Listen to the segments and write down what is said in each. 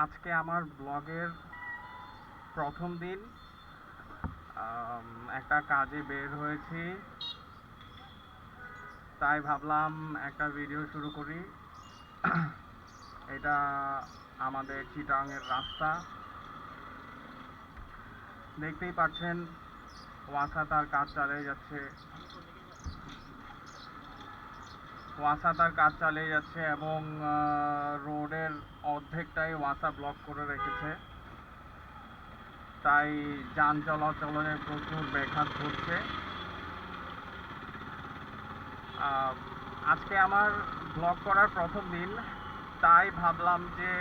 আজকে আমার ব্লগের প্রথম দিন। একটা কাজে বের হয়েছি, তাই ভাবলাম একটা ভিডিও শুরু করি। এটা আমাদের চিটাংয়ের রাস্তা, দেখতেই পাচ্ছেন। ওয়াসা তার কাজ চালিয়ে যাচ্ছে, এবং রোডের অর্ধেকটাই ওয়াসা ব্লক করে রেখেছে, তাই যান চলাচলে প্রচুর ব্যাঘাত ঘটছে। আজকে আমার ব্লগ করার প্রথম দিন, তাই ভাবলাম যে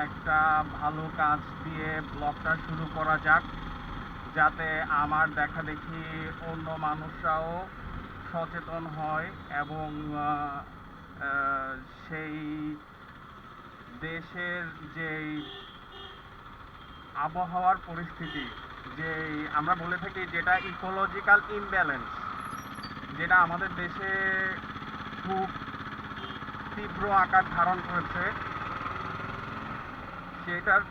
একটা ভালো কাজ দিয়ে ব্লগটা শুরু করা যাক, যাতে আমার দেখা দেখি অন্য মানুষরাও সচেতন হয় এবং সেই দেশের যেই আবহাওয়ার পরিস্থিতি, যে আমরা বলে থাকি যেটা ইকোলজিক্যাল ইমব্যালেন্স, যেটা আমাদের দেশে খুব তীব্র আকার ধারণ করেছে, সেটার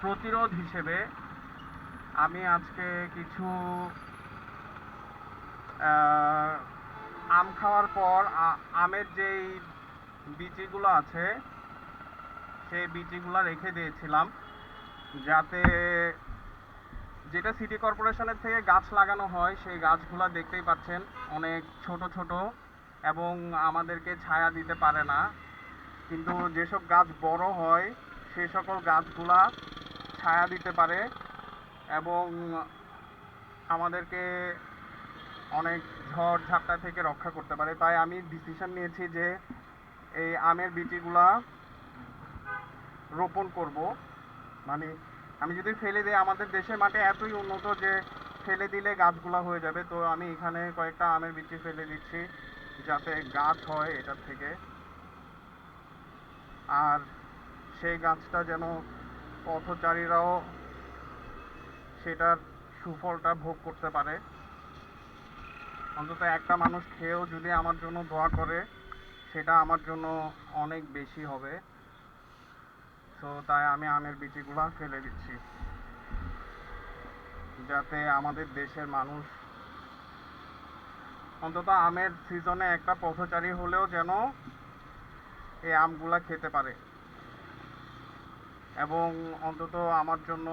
প্রতিরোধ হিসেবে আমি আজকে কিছু আম খাওয়ার পর আমের যেই বিচিগুলো আছে সেই বিচিগুলো রেখে দিয়েছিলাম, যাতে যেটা সিটি কর্পোরেশনের থেকে গাছ লাগানো হয় সেই গাছগুলো দেখতেই পাচ্ছেন অনেক ছোট ছোট এবং আমাদেরকে ছায়া দিতে পারে না, কিন্তু যেসব গাছ বড় হয় সে সকল গাছগুলা ছায়া দিতে পারে এবং আমাদেরকে অনেক ঝড় ঝাপটা থেকে রক্ষা করতে পারে। তাই আমি ডিসিশন নিয়েছি যে এই আমের বিচিগুলা রোপণ করব। মানে আমি যদি ফেলে দিই, আমাদের দেশের মাটি এতই উন্নত যে ফেলে দিলে গাছগুলা হয়ে যাবে, তো আমি এখানে কয়েকটা আমের বিচি ফেলে দিচ্ছি যাতে গাছ হয় এটার থেকে, আর সেই গাছটা যেন পথচারীরাও সেটার সুফলটা ভোগ করতে পারে। অন্তত একটা মানুষ খেয়েও যদি আমার জন্য দোয়া করে, সেটা আমার জন্য অনেক বেশি হবে। তো তাই আমি আমের বিচিগুলো ফেলে দিচ্ছি, যাতে আমাদের দেশের মানুষ অন্তত আমের সিজনে একটা পথচারী হলেও যেন এই আমগুলা খেতে পারে এবং অন্তত আমার জন্য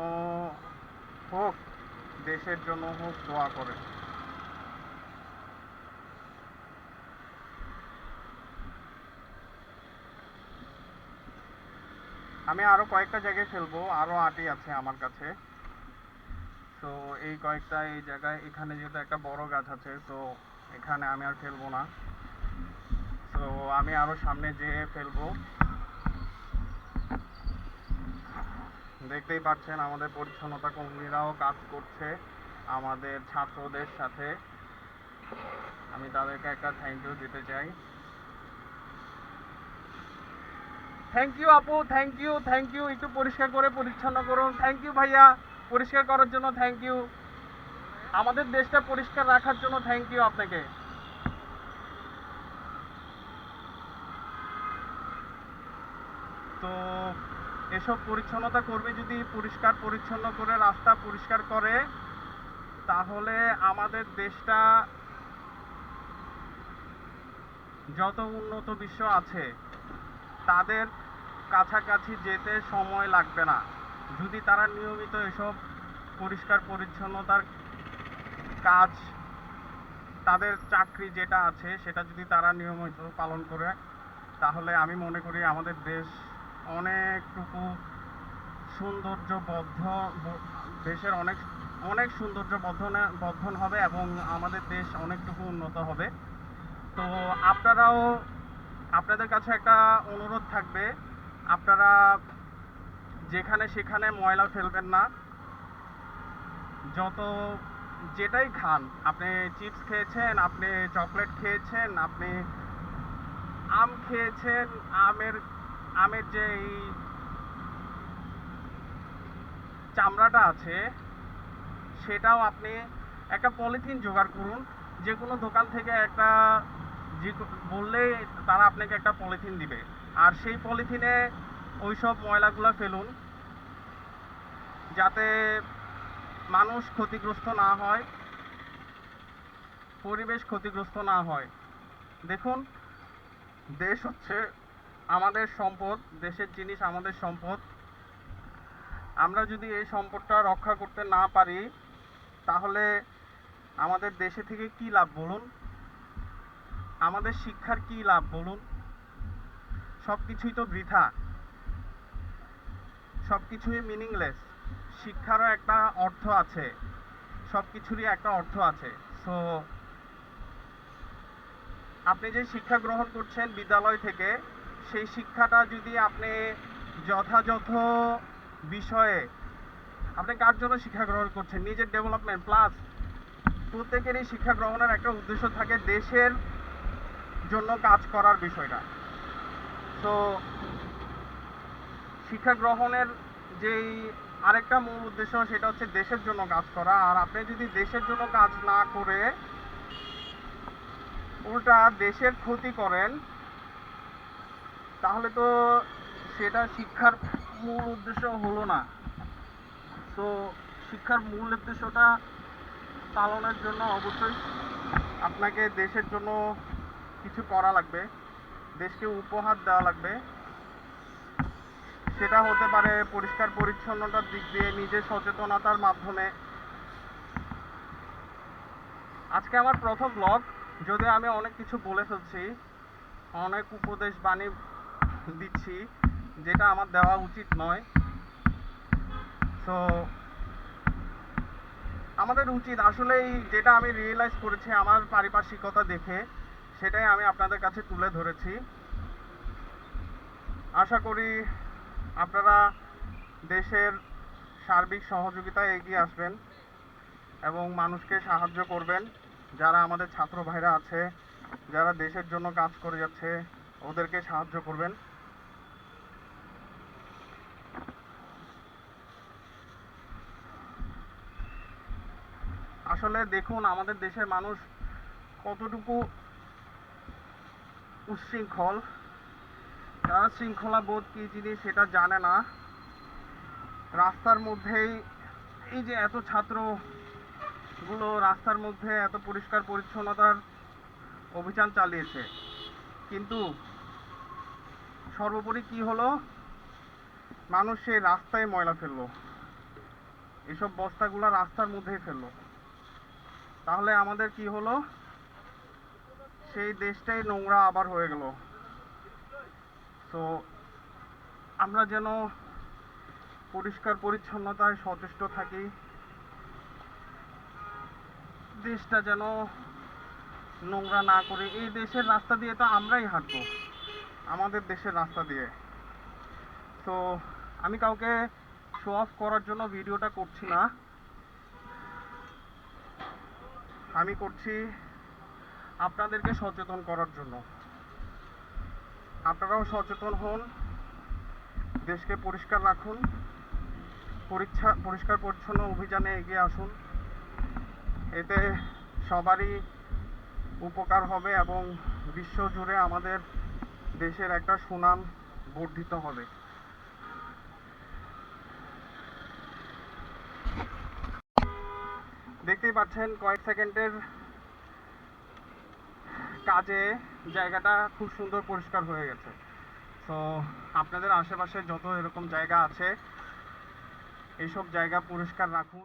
হোক, দেশের জন্য হোক, দোয়া করে। আমি আরো কয়েকটা জায়গায় ফেলবো, আরো আটি আছে আমার কাছে। তো এই কয়েকটা এই জায়গায়, এখানে যেহেতু একটা বড় গাছ আছে, তো এখানে আমি আর ফেলবো না। তো আমি আরো সামনে যেয়ে ফেলবো। দেখতেই পাচ্ছেন আমাদের পরিচ্ছন্নতা কর্মীরাও কাজ করছে আমাদের ছাত্রদের সাথে, আমি তাদেরকে একটা থ্যাংক ইউ দিতে চাই। থ্যাংক ইউ আপু, থ্যাংক ইউ, থ্যাংক ইউ। একটু পরিষ্কার করে পরিচ্ছন্ন করুন। থ্যাংক ইউ ভাইয়া, পরিষ্কার করার জন্য থ্যাংক ইউ। আমাদের দেশটা পরিষ্কার রাখার জন্য থ্যাংক ইউ আপনাকে। তো এসব পরিচ্ছন্নতা কর্মী যদি পরিষ্কার পরিচ্ছন্ন করে রাস্তা পরিষ্কার করে, তাহলে আমাদের দেশটা যত উন্নত বিশ্ব আছে তাদের কাছাকাছি যেতে সময় লাগবে না, যদি তারা নিয়মিত এসব পরিষ্কার পরিচ্ছন্নতার কাজ, তাদের চাকরি যেটা আছে সেটা যদি তারা নিয়মিত পালন করে, তাহলে আমি মনে করি আমাদের দেশ অনেকটুকু সৌন্দর্যবদ্ধ, দেশের অনেক অনেক সৌন্দর্য বর্ধন হবে এবং আমাদের দেশ অনেকটুকু উন্নত হবে। তো আপনারাও, আপনাদের কাছে একটা অনুরোধ থাকবে, আপনারা যেখানে সেখানে ময়লা ফেলবেন না। যত যেটাই খান, আপনি চিপস খেয়েছেন, আপনি চকলেট খেয়েছেন, আপনি আম খেয়েছেন, আমের আমের যে এই চামড়াটা আছে সেটাও আপনি একটা পলিথিন জোগাড় করুন। যে কোনো দোকান থেকে একটা যে বললেই তারা আপনাকে একটা পলিথিন দিবে, আর সেই পলিথিনে ওইসব ময়লাগুলো ফেলুন, যাতে মানুষ ক্ষতিগ্রস্ত না হয়, পরিবেশ ক্ষতিগ্রস্ত না হয়। দেখুন, দেশ হচ্ছে আমাদের সম্পদ, দেশের জিনিস আমাদের সম্পদ। আমরা যদি এই সম্পদটা রক্ষা করতে না পারি, তাহলে আমাদের দেশে থেকে কি লাভ বলুন? আমাদের শিক্ষার কি লাভ বলুন? সব কিছুই তো বৃথা, সব কিছুই মিনিংলেস। শিক্ষারও একটা অর্থ আছে, সব কিছুরই একটা অর্থ আছে। সো আপনি যে শিক্ষা গ্রহণ করছেন বিদ্যালয় থেকে, সেই শিক্ষাটা যদি আপনি যথাযথ বিষয়ে, আপনি কার জন্য শিক্ষা গ্রহণ করছেন? নিজের ডেভেলপমেন্ট প্লাস প্রত্যেকেরই শিক্ষা গ্রহণের একটা উদ্দেশ্য থাকে দেশের জন্য কাজ করার বিষয়টা। তো শিক্ষা গ্রহণের যেই আরেকটা মূল উদ্দেশ্য, সেটা হচ্ছে দেশের জন্য কাজ করা। আর আপনি যদি দেশের জন্য কাজ না করে উল্টা দেশের ক্ষতি করেন, তাহলে তো সেটা শিক্ষার মূল উদ্দেশ্য হলো না। তো শিক্ষার মূল উদ্দেশ্যটা পালনের জন্য অবশ্যই আপনাকে দেশের জন্য কিছু করা লাগবে, দেশকে উপহার দেওয়া লাগবে। সেটা হতে পারে পরিষ্কার পরিচ্ছন্নতার দিক দিয়ে নিজের সচেতনতার মাধ্যমে। আজকে আমার প্রথম ব্লগ, যদিও আমি অনেক কিছু বলে ফেলছি, অনেক উপদেশ বাণী দিচ্ছি, যেটা আমার দেওয়া উচিত নয়। তো আমাদের উচিত আসলেই, যেটা আমি রিয়েলাইজ করেছি আমার পারিপার্শ্বিকতা দেখে, সেটাই আমি আপনাদের কাছে তুলে ধরেছি। আশা করি আপনারা দেশের সার্বিক সহযোগিতায় এগিয়ে আসবেন এবং মানুষকে সাহায্য করবেন। যারা আমাদের ছাত্র ভাইরা আছে, যারা দেশের জন্য কাজ করে যাচ্ছে, ওদেরকে সাহায্য করবেন। আসলে দেখুন, আমাদের দেশের মানুষ কতটুকু উচ্ছৃঙ্খল। তারা শৃঙ্খলা বোধ কি জিনিস সেটা জানে না। রাস্তার মধ্যেই এই যে এত ছাত্রগুলো রাস্তার মধ্যে এত পরিষ্কার পরিচ্ছন্নতার অভিযান চালিয়েছে, কিন্তু সর্বোপরি কি হলো? মানুষ সেই রাস্তায় ময়লা ফেললো, এসব বস্তাগুলো রাস্তার মধ্যেই ফেললো। তাহলে আমাদের কি হলো? সেই দেশটাই নোংরা আবার হয়ে গেল। তো আমরা যেন পরিষ্কার পরিচ্ছন্নতায় সচেষ্ট থাকি, দেশটা যেন নোংরা না করে। এই দেশের রাস্তা দিয়ে তো আমরাই হাঁটবো, আমাদের দেশের রাস্তা দিয়ে। তো আমি কাউকে শো অফ করার জন্য ভিডিওটা করছি না, আমি করছি আপনাদেরকে সচেতন করার জন্য। আপনারাও সচেতন হন, দেশকে পরিষ্কার রাখুন, পরিষ্কার পরিচ্ছন্ন অভিযানে এগিয়ে আসুন। এতে সবারই উপকার হবে এবং বিশ্ব জুড়ে আমাদের দেশের একটা সুনাম বর্ধিত হবে। দেখতেই পাচ্ছেন কয়েক সেকেন্ডের কাজে জায়গাটা খুব সুন্দর পরিষ্কার হয়ে গেছে। তো আপনাদের আশেপাশে যত এরকম জায়গা আছে, এইসব জায়গা পরিষ্কার রাখুন।